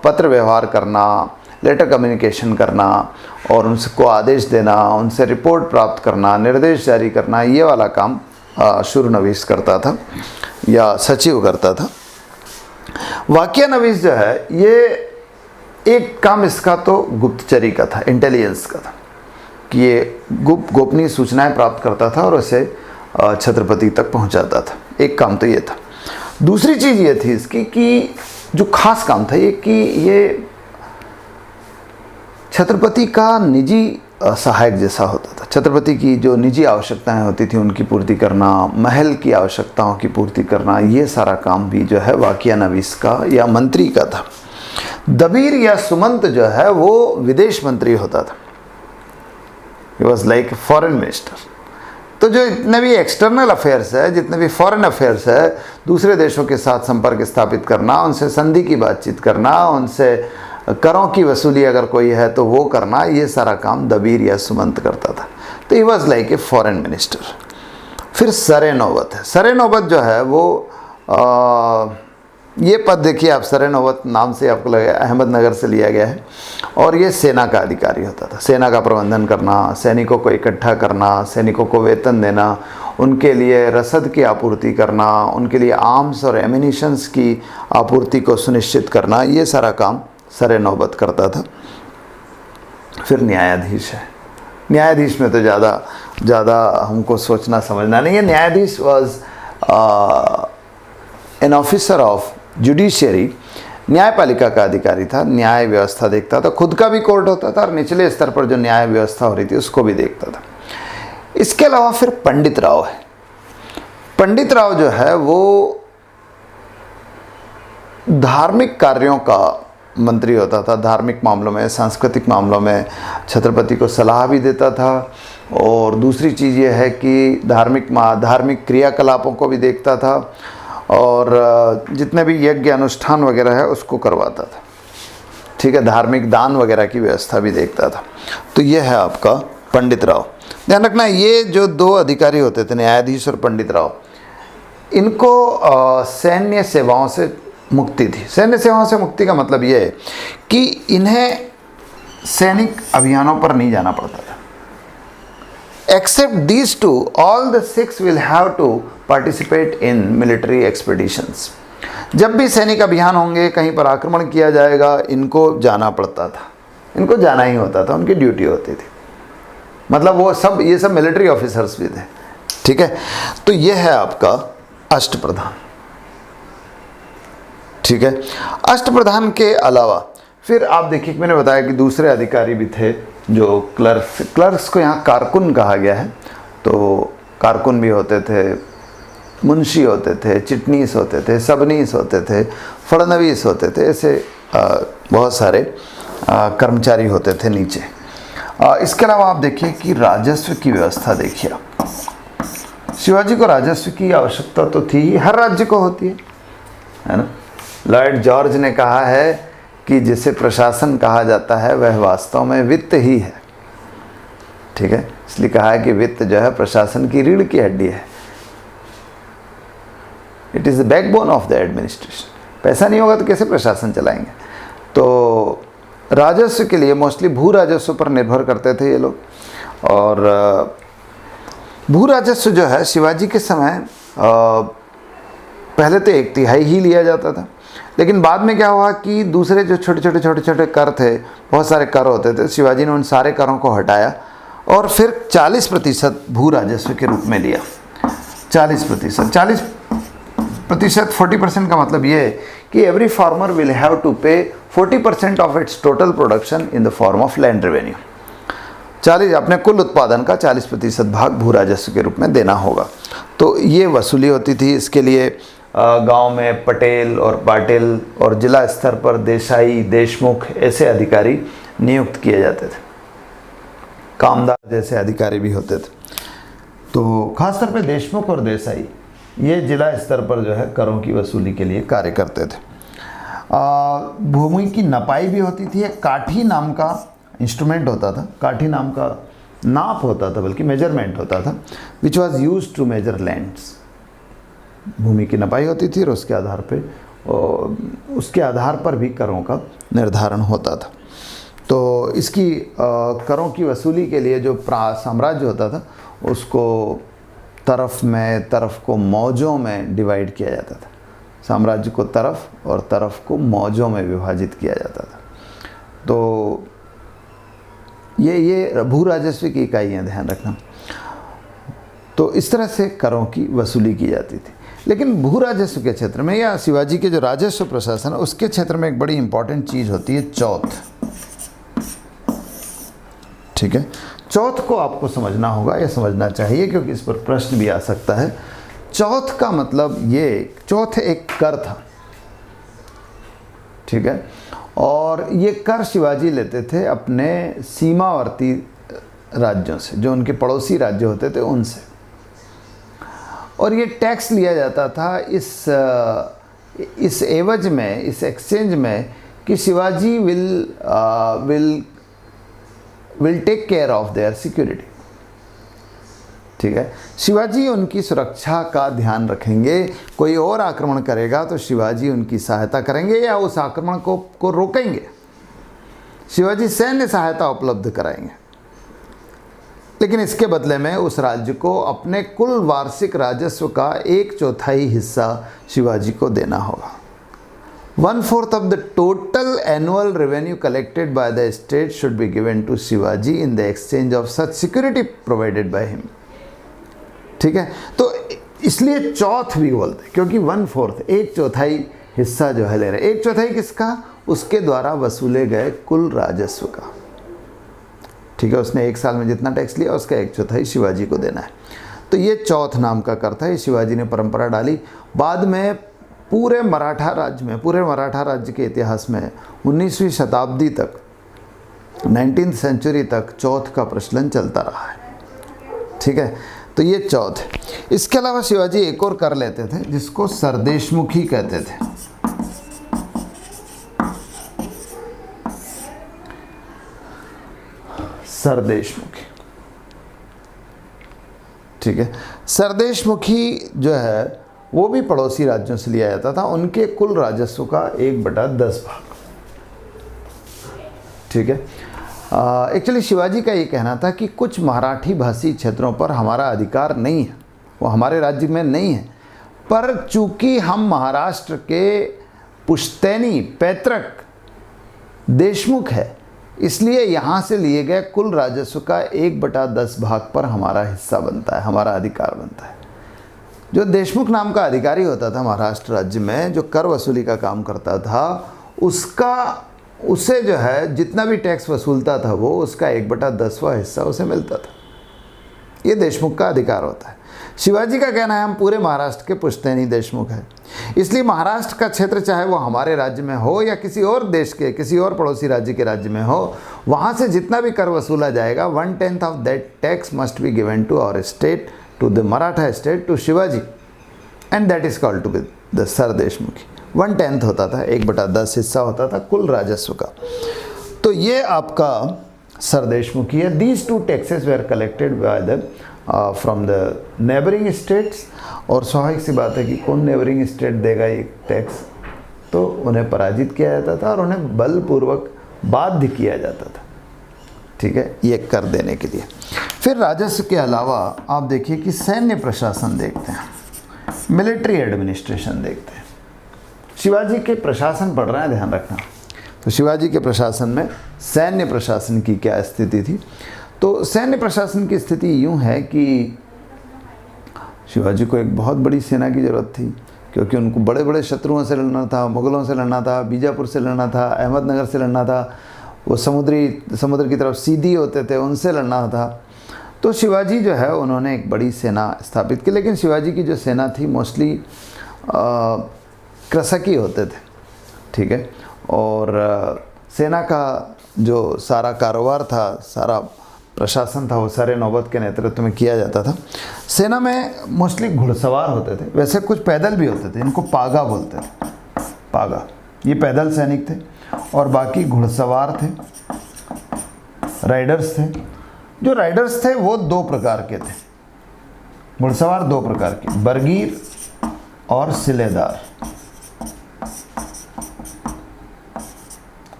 पत्र व्यवहार करना, लेटर कम्युनिकेशन करना और उनको आदेश देना, उनसे रिपोर्ट प्राप्त करना, निर्देश जारी करना, ये वाला काम शुरनवीस करता था या सचिव करता था। वाक्यानवीस जो है, ये एक काम इसका तो गुप्तचरी का था, इंटेलिजेंस का था, कि ये गोपनीय सूचनाएं प्राप्त करता था और उसे छत्रपति तक पहुंचाता था। एक काम तो ये था। दूसरी चीज़ ये थी इसकी कि जो खास काम था ये कि ये छत्रपति का निजी सहायक जैसा होता था। छत्रपति की जो निजी आवश्यकताएं होती थी उनकी पूर्ति करना, महल की आवश्यकताओं की पूर्ति करना, ये सारा काम भी जो है वाक्यानवीस का या मंत्री का था। दबीर या सुमंत जो है वो विदेश मंत्री होता था। He was like foreign minister. तो जो जितने भी एक्सटर्नल अफेयर्स है, जितने भी फॉरेन अफेयर्स है, दूसरे देशों के साथ संपर्क स्थापित करना, उनसे संधि की बातचीत करना, उनसे करों की वसूली अगर कोई है तो वो करना, ये सारा काम दबीर या सुमंत करता था। तो he was like a foreign minister. फिर सरे नौबत है। सरे नौबत जो है वो ये पद देखिए आप, सरे नौबत नाम से आपको लगेगा अहमदनगर से लिया गया है, और ये सेना का अधिकारी होता था। सेना का प्रबंधन करना, सैनिकों को इकट्ठा करना, सैनिकों को वेतन देना, उनके लिए रसद की आपूर्ति करना, उनके लिए आर्म्स और एमिनिशंस की आपूर्ति को सुनिश्चित करना, ये सारा काम सरे नौबत करता था। फिर न्यायाधीश है। न्यायाधीश में तो ज़्यादा हमको सोचना समझना नहीं है। न्यायाधीश was an officer of judiciary, न्यायपालिका का अधिकारी था, न्याय व्यवस्था देखता था। खुद का भी कोर्ट होता था और निचले स्तर पर जो न्याय व्यवस्था हो रही थी उसको भी देखता था। इसके अलावा फिर पंडित राव है। पंडित राव जो है वो धार्मिक कार्यों का मंत्री होता था। धार्मिक मामलों में, सांस्कृतिक मामलों में छत्रपति को सलाह भी देता था, और दूसरी चीज़ ये है कि धार्मिक क्रियाकलापों को भी देखता था, और जितने भी यज्ञ अनुष्ठान वगैरह है उसको करवाता था। ठीक है, धार्मिक दान वगैरह की व्यवस्था भी देखता था। तो ये है आपका पंडित राव। ध्यान रखना, ये जो दो अधिकारी होते थे, न्यायाधीश और पंडित राव, इनको सैन्य सेवाओं से मुक्ति थी। सैन्य सेवाओं से मुक्ति का मतलब ये है कि इन्हें सैनिक अभियानों पर नहीं जाना पड़ता था। Except these two, all the 6 will have to participate in military expeditions. जब भी सैनिक अभियान होंगे, कहीं पर आक्रमण किया जाएगा, इनको जाना पड़ता था, इनको जाना ही होता था, उनकी ड्यूटी होती थी। मतलब वो सब, ये सब मिलिट्री ऑफिसर्स भी थे। ठीक है, तो ये है आपका अष्टप्रधान। ठीक है, अष्टप्रधान के अलावा फिर आप देखिए, मैंने बताया कि दूसरे अधिकारी भी थे जो क्लर्क्स को यहाँ कारकुन कहा गया है। तो कारकुन भी होते थे, मुंशी होते थे, चिटनीस होते थे, सबनीस होते थे, फड़नवीस होते थे, ऐसे बहुत सारे कर्मचारी होते थे नीचे। इसके अलावा आप देखिए कि राजस्व की व्यवस्था देखिए आप। शिवाजी को राजस्व की आवश्यकता तो थी ही, हर राज्य को होती है ना। लॉर्ड जॉर्ज ने कहा है कि जिसे प्रशासन कहा जाता है वह वास्तव में वित्त ही है। ठीक है, इसलिए कहा है कि वित्त जो है प्रशासन की रीढ़ की हड्डी है। It is the backbone of the administration. पैसा नहीं होगा तो कैसे प्रशासन चलाएंगे। तो राजस्व के लिए मोस्टली भू राजस्व पर निर्भर करते थे ये लोग। और भू राजस्व जो है शिवाजी के समय पहले तो 1/3 ही लिया जाता था, लेकिन बाद में क्या हुआ कि दूसरे जो छोटे छोटे कर थे, बहुत सारे कर होते थे, शिवाजी ने उन सारे करों को हटाया और फिर 40% भू राजस्व के रूप में लिया। 40%, 40% का मतलब ये है कि every farmer will have to pay 40% of its total production in the form of land revenue. 40 अपने कुल उत्पादन का 40% भाग भू राजस्व के रूप में देना होगा। तो ये वसूली होती थी। इसके लिए गांव में पटेल और पाटिल और जिला स्तर पर देसाई, देशमुख ऐसे अधिकारी नियुक्त किए जाते थे। कामदार जैसे अधिकारी भी होते थे। तो खासतौर पे देशमुख और देसाई ये जिला स्तर पर जो है करों की वसूली के लिए कार्य करते थे। भूमि की नपाई भी होती थी। एक काठी नाम का इंस्ट्रूमेंट होता था, काठी नाम का नाप होता था, बल्कि मेजरमेंट होता था, which was use to measure lands. भूमि की नपाई होती थी और उसके आधार पर भी करों का निर्धारण होता था। तो इसकी करों की वसूली के लिए जो साम्राज्य होता था उसको तरफ को मौजों में डिवाइड किया जाता था। साम्राज्य को तरफ और तरफ को मौजों में विभाजित किया जाता था। तो ये भू राजस्व की इकाइयाँ, ध्यान रखना। तो इस तरह से करों की वसूली की जाती थी। लेकिन भू राजस्व के क्षेत्र में या शिवाजी के जो राजस्व प्रशासन है उसके क्षेत्र में एक बड़ी इंपॉर्टेंट चीज़ होती है चौथ। ठीक है, चौथ को आपको समझना होगा या समझना चाहिए, क्योंकि इस पर प्रश्न भी आ सकता है। चौथ का मतलब ये, चौथ एक कर था, ठीक है, और ये कर शिवाजी लेते थे अपने सीमावर्ती राज्यों से, जो उनके पड़ोसी राज्य होते थे उनसे। और ये टैक्स लिया जाता था इस एवज में, इस एक्सचेंज में कि Shivaji will take care of their security. ठीक है, शिवाजी उनकी सुरक्षा का ध्यान रखेंगे। कोई और आक्रमण करेगा तो शिवाजी उनकी सहायता करेंगे या उस आक्रमण को रोकेंगे। शिवाजी सैन्य सहायता उपलब्ध कराएंगे, लेकिन इसके बदले में उस राज्य को अपने कुल वार्षिक राजस्व का 1/4 हिस्सा शिवाजी को देना होगा। 1/4 of the total annual revenue collected by the state should be given to Shivaji in the exchange of such security provided by him। ठीक है, तो इसलिए चौथ भी बोलते, क्योंकि 1/4 1/4 हिस्सा जो है ले रहे। 1/4 किसका? उसके द्वारा वसूले गए कुल राजस्व का। ठीक है, उसने एक साल में जितना टैक्स लिया उसका 1/4 शिवाजी को देना है। तो ये चौथ नाम का कर था। ये शिवाजी ने परंपरा डाली। बाद में पूरे मराठा राज्य के इतिहास में 19वीं शताब्दी तक, 19th सेंचुरी तक चौथ का प्रचलन चलता रहा है। ठीक है, तो ये चौथ है। इसके अलावा शिवाजी एक और कर लेते थे जिसको सरदेशमुखी कहते थे। सरदेशमुखी, ठीक है, सरदेशमुखी जो है वो भी पड़ोसी राज्यों से लिया जाता था। उनके कुल राजस्व का 1/10 भाग। ठीक है, एक्चुअली शिवाजी का ये कहना था कि कुछ मराठी भाषी क्षेत्रों पर हमारा अधिकार नहीं है, वो हमारे राज्य में नहीं है, पर चूंकि हम महाराष्ट्र के पुश्तैनी पैतृक देशमुख है, इसलिए यहाँ से लिए गए कुल राजस्व का 1/10 भाग पर हमारा हिस्सा बनता है, हमारा अधिकार बनता है। जो देशमुख नाम का अधिकारी होता था महाराष्ट्र राज्य में, जो कर वसूली का काम करता था, उसे जो है जितना भी टैक्स वसूलता था वो उसका 1/10वां हिस्सा उसे मिलता था। ये देशमुख का अधिकार होता है। शिवाजी का कहना है हम पूरे महाराष्ट्र के पुश्तैनी देशमुख हैं, इसलिए महाराष्ट्र का क्षेत्र चाहे वो हमारे राज्य में हो या किसी और देश के, किसी और पड़ोसी राज्य के राज्य में हो, वहाँ से जितना भी कर वसूला जाएगा 1/10 of that tax must be given to our state, to the Maratha state, to Shivaji, and that is called to be the sardeshmukhi. 1/10 होता था, 1/10 हिस्सा होता था कुल राजस्व का। तो ये आपका सरदेशमुखी है। These two taxes were collected by the from the neighboring states, और स्वाभाविक सी बात है कि कौन नेबरिंग स्टेट देगा ये टैक्स, तो उन्हें पराजित किया जाता था और उन्हें बलपूर्वक बाध्य किया जाता था। ठीक है, ये कर देने के लिए। फिर राजस्व के अलावा आप देखिए कि सैन्य प्रशासन देखते हैं, मिलिट्री एडमिनिस्ट्रेशन देखते हैं। शिवाजी के प्रशासन पढ़ रहे हैं, ध्यान रखना। तो शिवाजी के प्रशासन में सैन्य प्रशासन की क्या स्थिति थी? तो सैन्य प्रशासन की स्थिति यूँ है कि शिवाजी को एक बहुत बड़ी सेना की ज़रूरत थी, क्योंकि उनको बड़े बड़े शत्रुओं से लड़ना था, मुग़लों से लड़ना था, बीजापुर से लड़ना था, अहमदनगर से लड़ना था, वो समुद्र की तरफ सीधी होते थे, उनसे लड़ना था। तो शिवाजी जो है उन्होंने एक बड़ी सेना स्थापित की, लेकिन शिवाजी की जो सेना थी मोस्टली कृषकी होते थे, ठीक है। और सेना का जो सारा कारोबार था, सारा प्रशासन था, वो सारे नौबत के नेतृत्व में किया जाता था। सेना में मोस्टली घुड़सवार होते थे, वैसे कुछ पैदल भी होते थे, इनको पागा बोलते थे, पागा, ये पैदल सैनिक थे। और बाकी घुड़सवार थे, राइडर्स थे। जो राइडर्स थे वो दो प्रकार के थे, घुड़सवार दो प्रकार के, बरगीर और सिलेदार।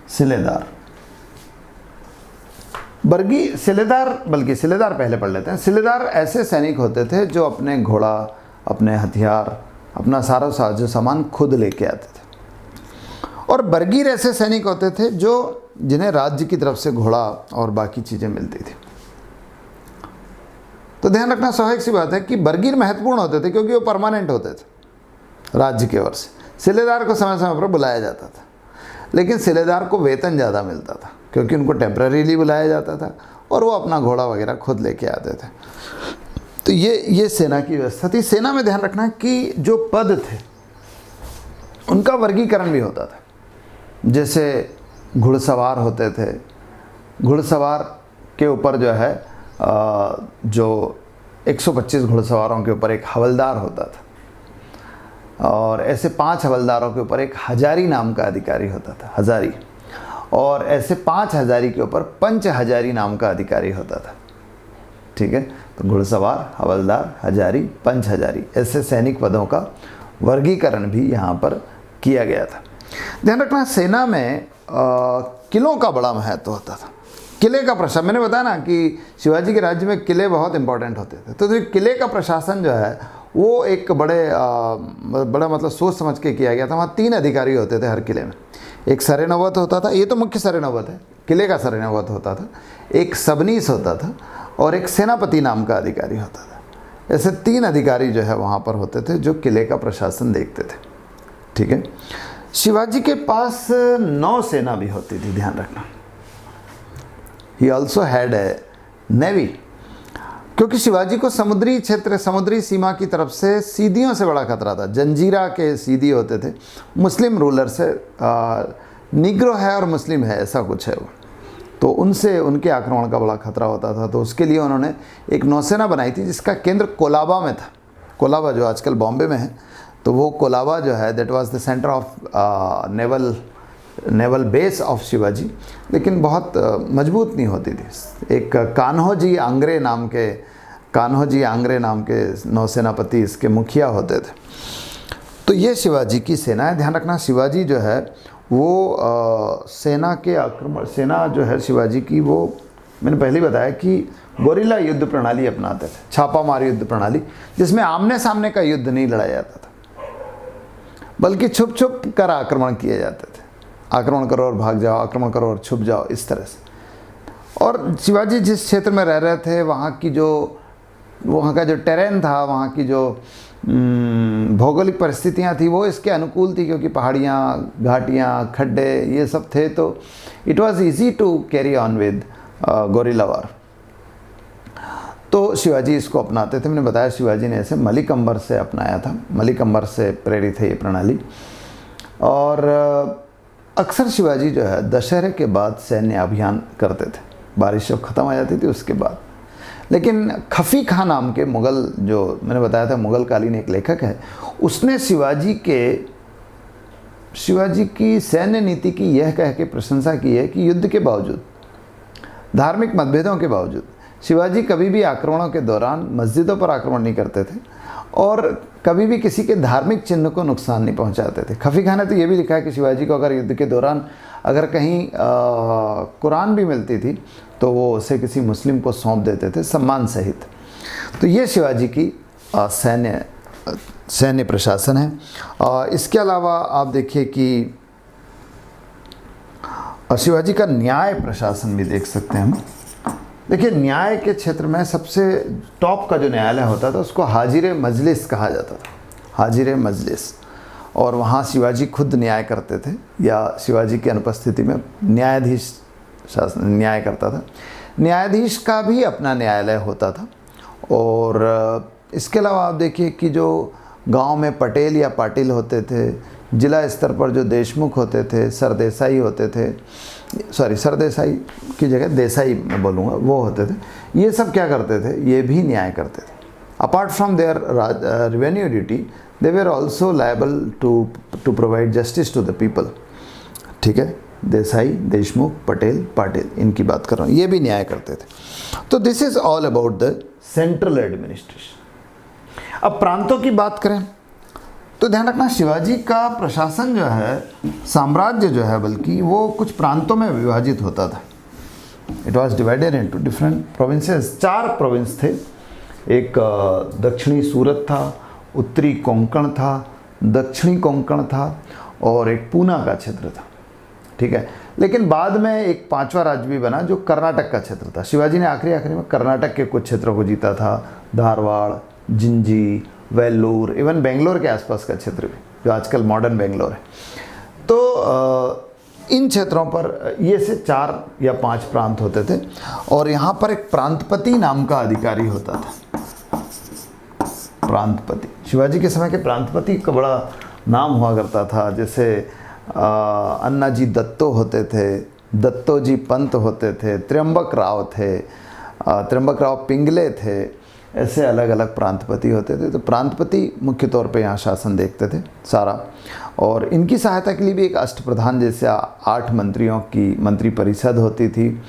सिलेदार, सिलेदार, बल्कि सिलेदार पहले पढ़ लेते हैं। सिलेदार ऐसे सैनिक होते थे जो अपने घोड़ा, अपने हथियार, अपना सारा साजो सामान खुद लेके आते थे। और बरगीर ऐसे सैनिक होते थे जो जिन्हें राज्य की तरफ से घोड़ा और बाकी चीज़ें मिलती थी। तो ध्यान रखना स्वाभाविक सी बात है कि बरगीर महत्वपूर्ण होते थे क्योंकि वो परमानेंट होते थे राज्य की ओर से। सिलेदार को समय समय पर बुलाया जाता था, लेकिन सिलेदार को वेतन ज़्यादा मिलता था क्योंकि उनको टेम्पररीली बुलाया जाता था और वो अपना घोड़ा वगैरह खुद लेके आते थे। तो ये सेना की व्यवस्था थी। सेना में ध्यान रखना कि जो पद थे उनका वर्गीकरण भी होता था। जैसे घुड़सवार होते थे, घुड़सवार के ऊपर जो है जो 125 घुड़सवारों के ऊपर एक हवलदार होता था, और ऐसे 5 हवलदारों के ऊपर एक हजारी नाम का अधिकारी होता था, हजारी। और ऐसे 5 हजारी के ऊपर पंच हजारी नाम का अधिकारी होता था, ठीक है। तो घुड़सवार, हवलदार, हजारी, पंच हजारी, ऐसे सैनिक पदों का वर्गीकरण भी यहाँ पर किया गया था। ध्यान रखना सेना में किलों का बड़ा महत्व होता था। किले का प्रशासन, मैंने बताया ना कि शिवाजी के राज्य में किले बहुत इंपॉर्टेंट होते थे। तो किले का प्रशासन जो है वो एक बड़ा मतलब सोच समझ के किया गया था। वहाँ 3 अधिकारी होते थे हर किले में। एक सरेनौबत होता था, ये तो मुख्य सरेनौबत है, किले का सरेनौबत होता था, एक सबनीस होता था और एक सेनापति नाम का अधिकारी होता था। ऐसे 3 अधिकारी जो है वहाँ पर होते थे जो किले का प्रशासन देखते थे, ठीक है। शिवाजी के पास नौसेना भी होती थी, ध्यान रखना। He also had a navy, क्योंकि शिवाजी को समुद्री क्षेत्र, समुद्री सीमा की तरफ से सीधियों से बड़ा खतरा था। जंजीरा के सीधी होते थे, मुस्लिम रूलर से, निग्रो है और मुस्लिम है, ऐसा कुछ है वो, तो उनसे उनके आक्रमण का बड़ा खतरा होता था। तो उसके लिए उन्होंने एक नौसेना बनाई थी जिसका केंद्र कोलाबा में था। कोलाबा जो आजकल बॉम्बे में है, तो वो कोलाबा जो है that was the centre of naval base of Shivaji, लेकिन बहुत मजबूत नहीं होती थी। एक कान्होजी आंग्रे नाम के नौसेनापति इसके मुखिया होते थे। तो ये शिवाजी की सेना है। ध्यान रखना शिवाजी जो है वो सेना जो है शिवाजी की, वो मैंने पहले ही बताया कि गोरिल्ला युद्ध प्रणाली अपनाते थे, छापामार युद्ध प्रणाली, जिसमें आमने सामने का युद्ध नहीं लड़ाया जाता था, बल्कि छुप छुप कर आक्रमण किए जाते थे। आक्रमण करो और भाग जाओ, आक्रमण करो और छुप जाओ, इस तरह से। और शिवाजी जिस क्षेत्र में रह रहे थे वहाँ का जो टेरेन था, वहाँ की जो भौगोलिक परिस्थितियाँ थी, वो इसके अनुकूल थी क्योंकि पहाड़ियाँ, घाटियाँ, खड्डे ये सब थे। तो it was easy to carry on with guerrilla war. तो शिवाजी इसको अपनाते थे। मैंने बताया शिवाजी ने इसे मलिक अंबर से अपनाया था, मलिक अंबर से प्रेरित है ये प्रणाली। और अक्सर शिवाजी जो है दशहरे के बाद सैन्य अभियान करते थे, बारिश जब ख़त्म हो जाती थी उसके बाद। लेकिन खफी खां नाम के मुग़ल, जो मैंने बताया था मुग़ल कालीन एक लेखक है, उसने शिवाजी की सैन्य नीति की यह कह के प्रशंसा की है कि युद्ध के बावजूद, धार्मिक मतभेदों के बावजूद शिवाजी कभी भी आक्रमणों के दौरान मस्जिदों पर आक्रमण नहीं करते थे और कभी भी किसी के धार्मिक चिन्ह को नुकसान नहीं पहुंचाते थे। खफी खां ने तो ये भी लिखा है कि शिवाजी को अगर युद्ध के दौरान अगर कहीं कुरान भी मिलती थी तो वो उसे किसी मुस्लिम को सौंप देते थे सम्मान सहित। तो ये शिवाजी की सैन्य प्रशासन है। इसके अलावा आप देखिए कि शिवाजी का न्याय प्रशासन भी देख सकते हैं हम। देखिए न्याय के क्षेत्र में सबसे टॉप का जो न्यायालय होता था उसको हाजिर मजलिस कहा जाता था, हाजिर मजलिस। और वहाँ शिवाजी खुद न्याय करते थे या शिवाजी की अनुपस्थिति में न्यायाधीश शासन न्याय करता था। न्यायाधीश का भी अपना न्यायालय होता था। और इसके अलावा आप देखिए कि जो गांव में पटेल या पाटिल होते थे, जिला स्तर पर जो देशमुख होते थे, सरदेसाई होते थे, सरदेसाई की जगह देसाई मैं बोलूँगा, वो होते थे, ये सब क्या करते थे, ये भी न्याय करते थे। Apart from their revenue duty, they were also liable to provide justice to the people. ठीक है, देसाई, देशमुख, पटेल, पाटिल, इनकी बात कर रहा हूँ, ये भी न्याय करते थे। तो this is all about the central administration. अब प्रांतों की बात करें तो ध्यान रखना, शिवाजी का प्रशासन जो है, साम्राज्य जो है बल्कि, वो कुछ प्रांतों में विभाजित होता था। It was divided into different provinces. 4 province थे। एक दक्षिणी सूरत था, उत्तरी कोंकण था, दक्षिणी कोंकण था, और एक पूना का क्षेत्र था। ठीक है, लेकिन बाद में एक 5वां राज्य भी बना जो कर्नाटक का क्षेत्र था। शिवाजी ने आखिरी में कर्नाटक के कुछ क्षेत्रों को जीता था, धारवाड़, जिंजी, वेल्लूर, इवन बेंगलोर के आसपास का क्षेत्र भी, जो आजकल मॉडर्न बेंगलोर है। तो इन क्षेत्रों पर ये से 4 या 5 प्रांत होते थे, और यहाँ पर एक प्रांतपति नाम का अधिकारी होता था। प्रांतपति, शिवाजी के समय के प्रांतपति का बड़ा नाम हुआ करता था। जैसे अन्नाजी दत्तो होते थे, दत्तोजी पंत होते थे, त्र्यंबक राव थे, त्र्यंबक राव पिंगले थे, ऐसे अलग अलग प्रांतपति होते थे। तो प्रांतपति मुख्य तौर पे यहाँ शासन देखते थे सारा, और इनकी सहायता के लिए भी एक अष्टप्रधान जैसे 8 मंत्रियों की मंत्री परिषद होती थी।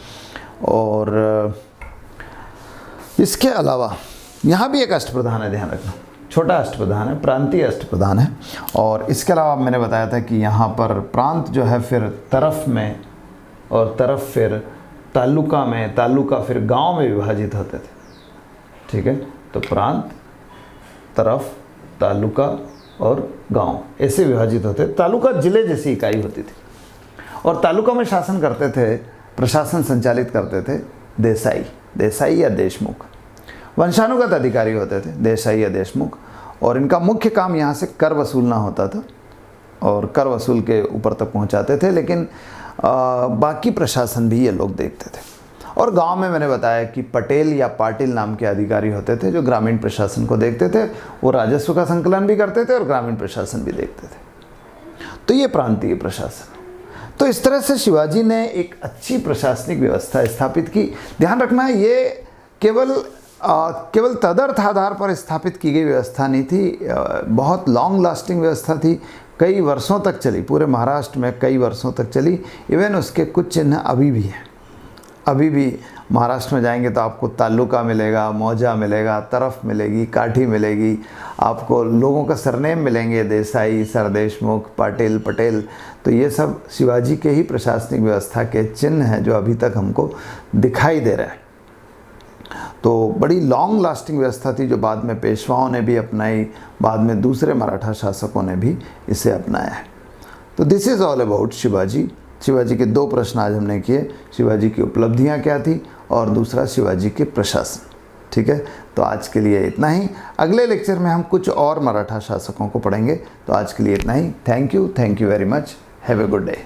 और इसके अलावा यहाँ भी एक अष्टप्रधान है, ध्यान रखना, छोटा अष्टप्रधान है, प्रांतीय अष्टप्रधान है। और इसके अलावा मैंने बताया था कि यहाँ पर प्रांत जो है फिर तरफ में, और तरफ फिर तालुका में, तालुका फिर गांव में विभाजित होते थे। ठीक है, तो प्रांत, तरफ, तालुका और गांव ऐसे विभाजित होते। तालुका जिले जैसी इकाई होती थी, और तालुका में शासन करते थे, प्रशासन संचालित करते थे देसाई, देसाई या देशमुख। वंशानुगत अधिकारी होते थे देसाई या देशमुख, और इनका मुख्य काम यहाँ से कर वसूलना होता था, और कर वसूल के ऊपर तक पहुँचाते थे। लेकिन बाकी प्रशासन भी ये लोग देखते थे। और गांव में मैंने बताया कि पटेल या पाटिल नाम के अधिकारी होते थे जो ग्रामीण प्रशासन को देखते थे। वो राजस्व का संकलन भी करते थे और ग्रामीण प्रशासन भी देखते थे। तो ये प्रांतीय प्रशासन। तो इस तरह से शिवाजी ने एक अच्छी प्रशासनिक व्यवस्था स्थापित की। ध्यान रखना, ये केवल तदर्थ आधार पर स्थापित की गई व्यवस्था नहीं थी, बहुत लॉन्ग लास्टिंग व्यवस्था थी, कई वर्षों तक चली, पूरे महाराष्ट्र में कई वर्षों तक चली। इवन उसके कुछ चिन्ह अभी भी हैं। अभी भी महाराष्ट्र में जाएंगे तो आपको तालुका मिलेगा, मौजा मिलेगा, तरफ मिलेगी, काठी मिलेगी, आपको लोगों का सरनेम मिलेंगे, देसाई, सरदेशमुख, पाटिल, पटेल। तो ये सब शिवाजी के ही प्रशासनिक व्यवस्था के चिन्ह हैं जो अभी तक हमको दिखाई दे रहे हैं। तो बड़ी लॉन्ग लास्टिंग व्यवस्था थी जो बाद में पेशवाओं ने भी अपनाई, बाद में दूसरे मराठा शासकों ने भी इसे अपनाया है। तो this is all about Shivaji. Shivaji के 2 प्रश्न आज हमने किए, शिवाजी की उपलब्धियां क्या थी, और दूसरा शिवाजी के प्रशासन। ठीक है, तो आज के लिए इतना ही। अगले लेक्चर में हम कुछ और मराठा शासकों को पढ़ेंगे। तो आज के लिए इतना ही। Thank you very much. Have a good day.